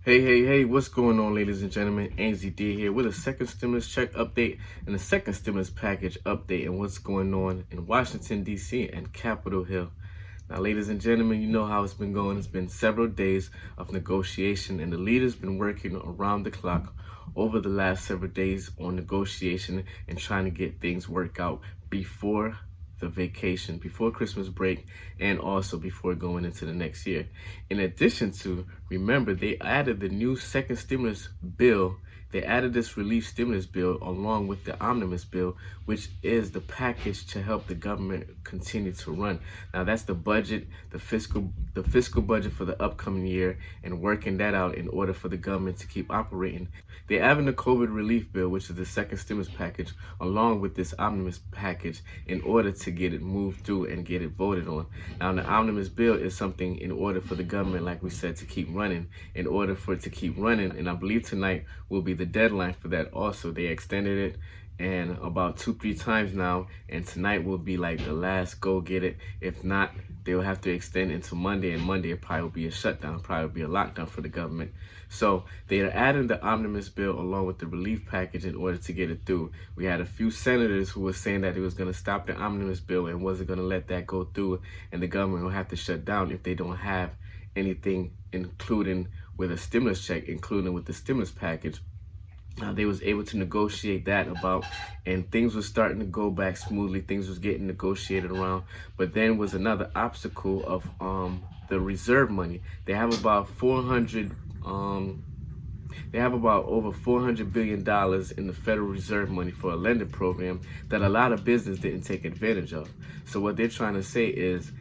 Hey, what's going on, ladies and gentlemen? ANZD here with a second stimulus check update and a second stimulus package update and what's going on in Washington, D.C. and Capitol Hill. Now, ladies and gentlemen, you know how it's been going. It's been several days of negotiation, and the leaders been working around the clock over the last several days on negotiation and trying to get things worked out before the vacation, before Christmas break, and also before going into the next year. In addition to, remember, they added the new second stimulus bill. They added this relief stimulus bill along with the omnibus bill, which is the package to help the government continue to run. Now that's the budget, the fiscal budget for the upcoming year, and working that out in order for the government to keep operating. They're adding the COVID relief bill, which is the second stimulus package, along with this omnibus package in order to get it moved through and get it voted on. Now the omnibus bill is something in order for the government, like we said, to keep running, in order for it to keep running. And I believe tonight will be the deadline for that also. They extended it and about 2-3 times now, and tonight will be like the last go get it. If not, they'll have to extend into Monday, and Monday it probably will be a shutdown, probably will be a lockdown for the government. So they are adding the omnibus bill along with the relief package in order to get it through. We had a few senators who were saying that it was going to stop the omnibus bill and wasn't going to let that go through, and the government will have to shut down if they don't have anything including with a stimulus check, including with the stimulus package. They was able to negotiate that about, and things were starting to go back smoothly. Things was getting negotiated around, but then was another obstacle of the reserve money. They have about over $400 billion in the Federal Reserve money for a lending program that a lot of business didn't take advantage of. So what they're trying to say is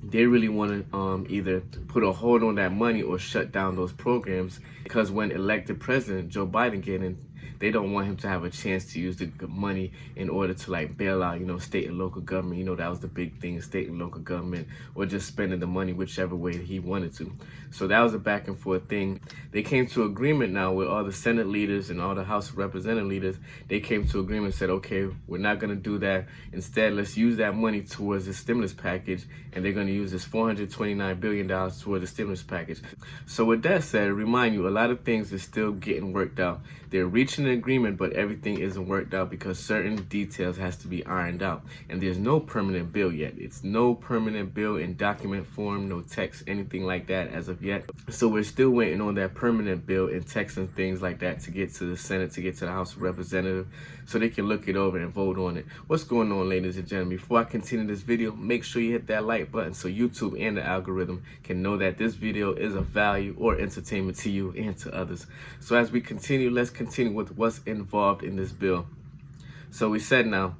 they really want to either put a hold on that money or shut down those programs, because when elected President Joe Biden get in, they don't want him to have a chance to use the money in order to like bail out, state and local government. That was the big thing, state and local government, or just spending the money whichever way he wanted to. So that was a back and forth thing. They came to agreement now with all the Senate leaders and all the House of Representative leaders. They came to agreement and said, okay, we're not going to do that. Instead, let's use that money towards the stimulus package, and they're going to use this $429 billion towards the stimulus package. So with that said, remind you, a lot of things are still getting worked out. They're reaching an agreement, but everything isn't worked out because certain details has to be ironed out. And there's no permanent bill yet. It's no permanent bill in document form, no text, anything like that as of yet. So we're still waiting on that permanent bill in text and things like that to get to the Senate, to get to the House of Representatives, so they can look it over and vote on it. What's going on, ladies and gentlemen? Before I continue this video, make sure you hit that like button so YouTube and the algorithm can know that this video is of value or entertainment to you and to others. So as we continue, let's continue with what's involved in this bill. So we said now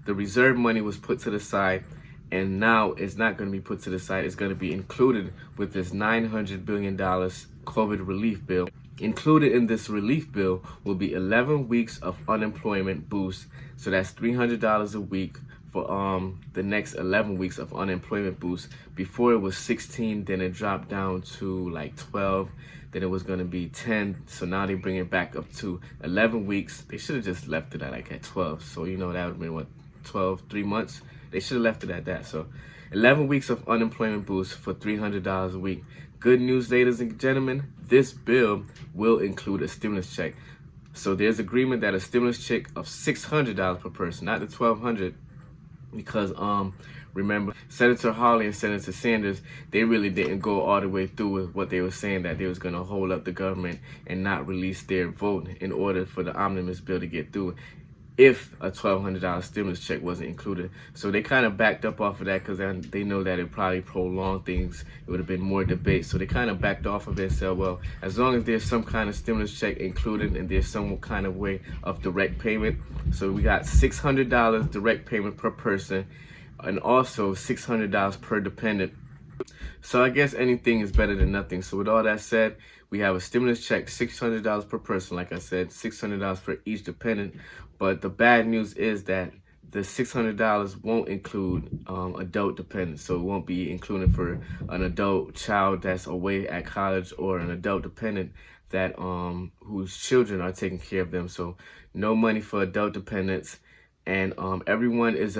the reserve money was put to the side, and now it's not going to be put to the side. It's going to be included with this $900 billion COVID relief bill. Included in this relief bill will be 11 weeks of unemployment boost. So that's $300 a week for the next 11 weeks of unemployment boost. Before it was 16, then it dropped down to like 12. Then it was going to be 10. So now they bring it back up to 11 weeks. They should have just left it at 12. So that would have been 3 months. They should have left it at that. So 11 weeks of unemployment boost for $300 a week. Good news, ladies and gentlemen, this bill will include a stimulus check. So there's agreement that a stimulus check of $600 per person, not the $1,200, because remember, Senator Hawley and Senator Sanders, they really didn't go all the way through with what they were saying, that they was going to hold up the government and not release their vote in order for the omnibus bill to get through if a $1,200 stimulus check wasn't included. So they kind of backed up off of that because they know that it probably prolonged things. It would have been more debate. So they kind of backed off of it and said, well, as long as there's some kind of stimulus check included and there's some kind of way of direct payment. So we got $600 direct payment per person, and also $600 per dependent. So I guess anything is better than nothing. So with all that said, we have a stimulus check, $600 per person, like I said, $600 for each dependent. But the bad news is that the $600 won't include adult dependents. So it won't be included for an adult child that's away at college or an adult dependent that whose children are taking care of them. So no money for adult dependents, and everyone is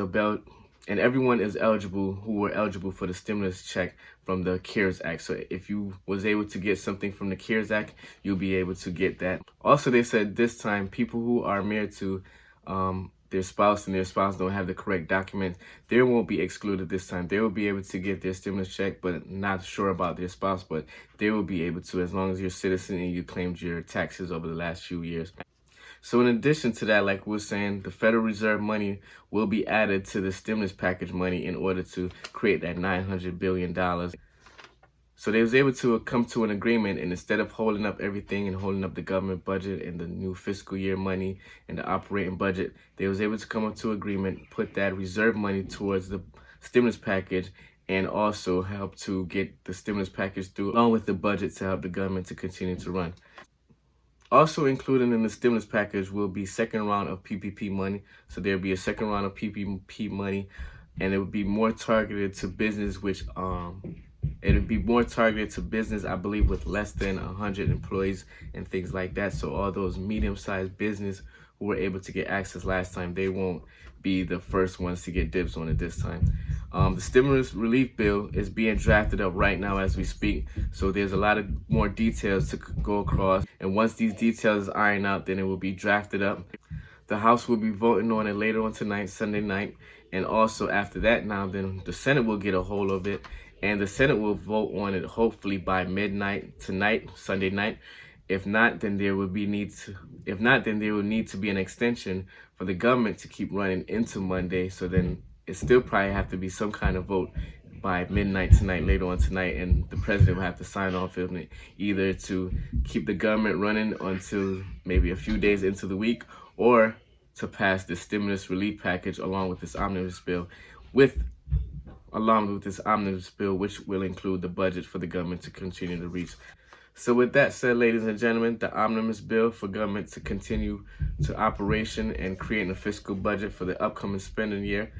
eligible who were eligible for the stimulus check from the CARES Act. So if you was able to get something from the CARES Act, you'll be able to get that. Also, they said this time people who are married to their spouse and their spouse don't have the correct documents, they won't be excluded this time. They will be able to get their stimulus check, but not sure about their spouse, but they will be able to as long as you're a citizen and you claimed your taxes over the last few years. So in addition to that, like we were saying, the Federal Reserve money will be added to the stimulus package money in order to create that $900 billion. So they was able to come to an agreement, and instead of holding up everything and holding up the government budget and the new fiscal year money and the operating budget, they was able to come up to agreement, put that reserve money towards the stimulus package, and also help to get the stimulus package through along with the budget to help the government to continue to run. Also included in the stimulus package will be second round of PPP money. So there'll be a second round of PPP money, and it would be more targeted to business, which it'd be more targeted to business, I believe, with less than 100 employees and things like that. So all those medium-sized business who were able to get access last time, they won't be the first ones to get dibs on it this time. The stimulus relief bill is being drafted up right now as we speak. So there's a lot of more details to go across. And once these details iron out, then it will be drafted up. The House will be voting on it later on tonight, Sunday night. And also after that now, then the Senate will get a hold of it. And the Senate will vote on it hopefully by midnight tonight, Sunday night. If not, then there will need to be an extension for the government to keep running into Monday. So then it still probably have to be some kind of vote by midnight tonight, later on tonight, and the president will have to sign off on it, either to keep the government running until maybe a few days into the week, or to pass the stimulus relief package along with this omnibus bill, which will include the budget for the government to continue to reach. So with that said, ladies and gentlemen, the omnibus bill for government to continue to operation and creating a fiscal budget for the upcoming spending year,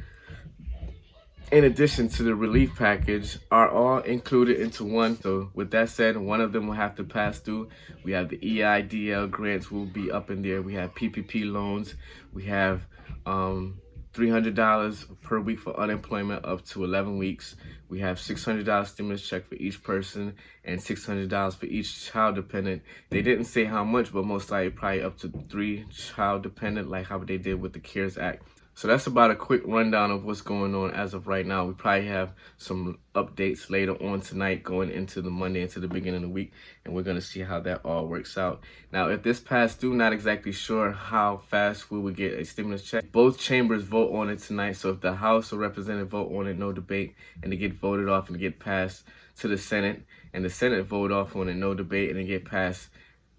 in addition to the relief package, are all included into one. So with that said, one of them will have to pass through. We have the EIDL grants will be up in there. We have PPP loans. We have $300 per week for unemployment up to 11 weeks. We have $600 stimulus check for each person and $600 for each child dependent. They didn't say how much, but most likely probably up to 3 child dependent, like how they did with the CARES Act. So that's about a quick rundown of what's going on as of right now. We probably have some updates later on tonight going into the Monday, into the beginning of the week, and we're going to see how that all works out. Now, if this passed through, not exactly sure how fast we would get a stimulus check. Both chambers vote on it tonight, so if the House or Representative vote on it, no debate, and it get voted off and get passed to the Senate, and the Senate vote off on it, no debate, and it get passed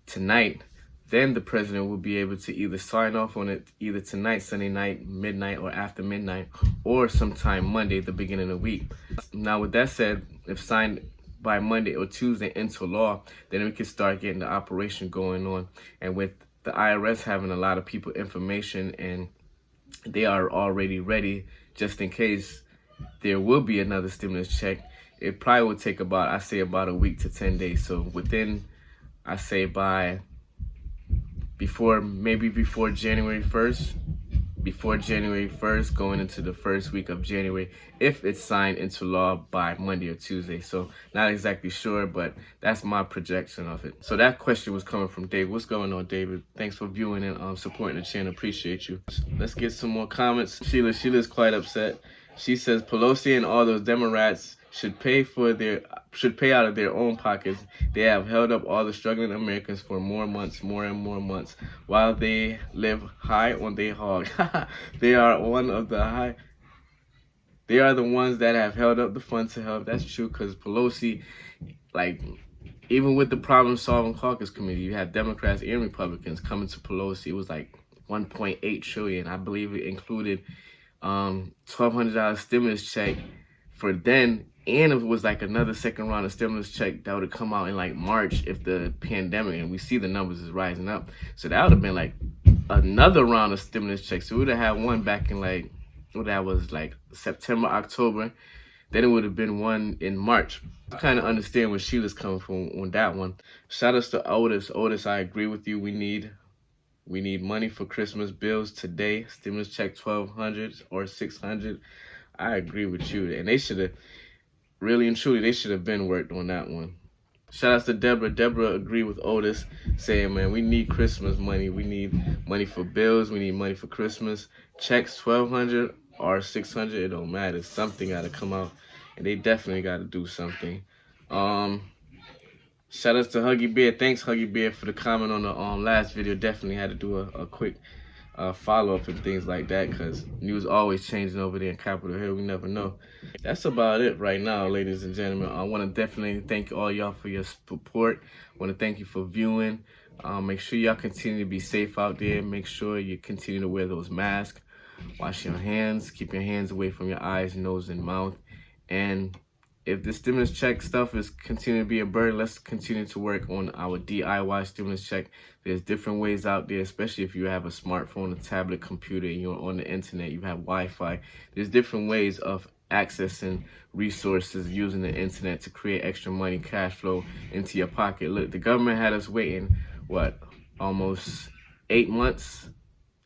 tonight, then the president will be able to either sign off on it either tonight, Sunday night, midnight, or after midnight, or sometime Monday, the beginning of the week. Now, with that said, if signed by Monday or Tuesday into law, then we can start getting the operation going on. And with the IRS having a lot of people information and they are already ready, just in case there will be another stimulus check, it probably will take about a week to 10 days. So within, before January 1st, going into the first week of January, if it's signed into law by Monday or Tuesday. So not exactly sure, but that's my projection of it. So that question was coming from David. What's going on, David? Thanks for viewing and supporting the channel. Appreciate you. Let's get some more comments. Sheila's quite upset. She says Pelosi and all those Democrats should pay out of their own pockets. They have held up all the struggling Americans for more and more months, while they live high on their hog. They are the ones that have held up the funds to help. That's true, because Pelosi, like, even with the problem-solving caucus committee, you have Democrats and Republicans coming to Pelosi. It was like $1.8 trillion. I believe it included $1,200 stimulus check for then, and it was like another second round of stimulus check that would have come out in like March if the pandemic, and we see the numbers is rising up. So that would have been like another round of stimulus checks. So we would have had one back in like, that was like September, October. Then it would have been one in March. I kind of understand where Sheila's coming from on that one. Shout outs to Otis. Otis, I agree with you. We need money for Christmas bills today. Stimulus check $1,200 or $600. I agree with you. And they should have, really and truly, they should have been worked on that one. Shout outs to Deborah. Deborah agreed with Otis, saying, man, we need Christmas money. We need money for bills. We need money for Christmas. Checks 1,200 or 600, it don't matter. Something got to come out, and they definitely got to do something. Shout outs to Huggy Bear. Thanks, Huggy Bear, for the comment on the last video. Definitely had to do a quick follow-up and things like that, because news always changing over there in Capitol Hill. We never know. That's about it right now, ladies and gentlemen. I want to definitely thank all y'all for your support. I want to thank you for viewing. Make sure y'all continue to be safe out there. Make sure you continue to wear those masks. Wash your hands. Keep your hands away from your eyes, nose, and mouth. And if the stimulus check stuff is continuing to be a burden, let's continue to work on our DIY stimulus check. There's different ways out there, especially if you have a smartphone, a tablet, computer, and you're on the internet, you have Wi-Fi. There's different ways of accessing resources using the internet to create extra money, cash flow into your pocket. Look, the government had us waiting, what, almost 8 months?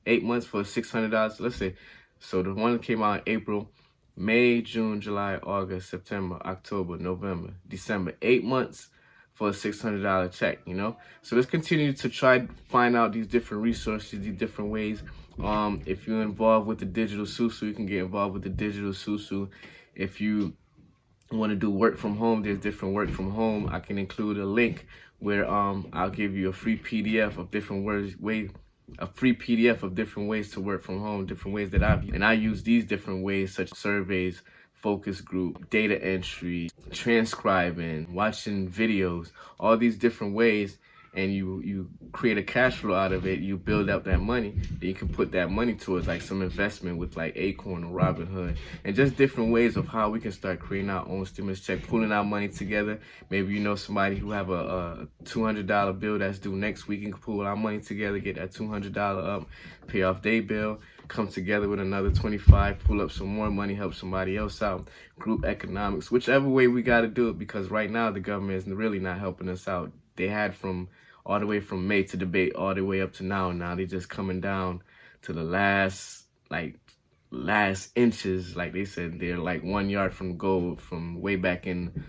8 months for $600, let's say. So the one that came out in April, May, June, July, August, September, October, November, December. 8 months for a $600 check, you know? So let's continue to try to find out these different resources, these different ways. If you're involved with the digital susu, you can get involved with the digital susu. If you want to do work from home, there's different work from home. I can include a link where I'll give you a free PDF of different ways to work from home, different ways that I use these different ways, such as surveys, focus group, data entry, transcribing, watching videos, all these different ways, and you create a cash flow out of it. You build up that money, and you can put that money towards like some investment with like Acorn or Robinhood, and just different ways of how we can start creating our own stimulus check, pulling our money together. Maybe you know somebody who have a $200 bill that's due next week, and can pull our money together, get that $200 up, pay off their bill, come together with another 25, pull up some more money, help somebody else out. Group economics, whichever way we got to do it, because right now the government is really not helping us out. They had from all the way from May to debate all the way up to now. Now they just coming down to the last inches. Like they said, they're like 1 yard from goal from way back in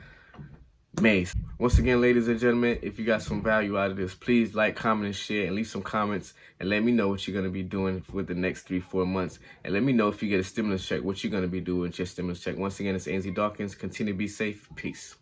May. Once again, ladies and gentlemen, if you got some value out of this, please like, comment, and share, and leave some comments, and let me know what you're going to be doing with the next 3-4 months. And let me know if you get a stimulus check, what you're going to be doing with your stimulus check. Once again, it's ANZ Dawkins. Continue to be safe. Peace.